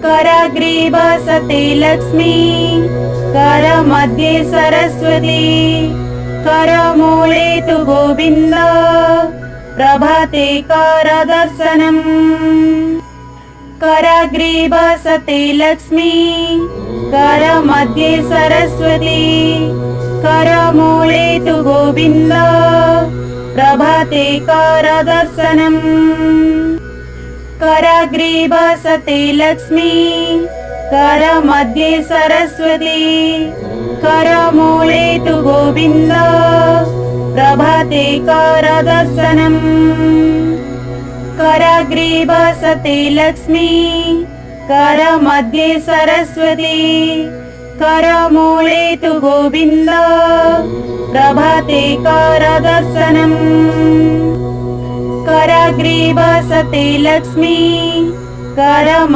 कराग्रे लक्ष्मी, करमध्ये सरस्वती, करमूले तु गोविन्द, प्रभाते करदर्शनम्। कराग्रे लक्ष्मी, करमध्ये सरस्वती, करमूले तु गोविन्द, प्रभाते करदर्शनम्। कराग्रे लक्ष्मी, करमध्ये सरस्वती, करमूले तु गोविन्द, प्रभाते करदर्शनम्। कराग्रे लक्ष्मी, करमध्ये सरस्वती, करमूले तु गोविन्द, प्रभाते करदर्शनम्। कराग्रे लक्ष्मी,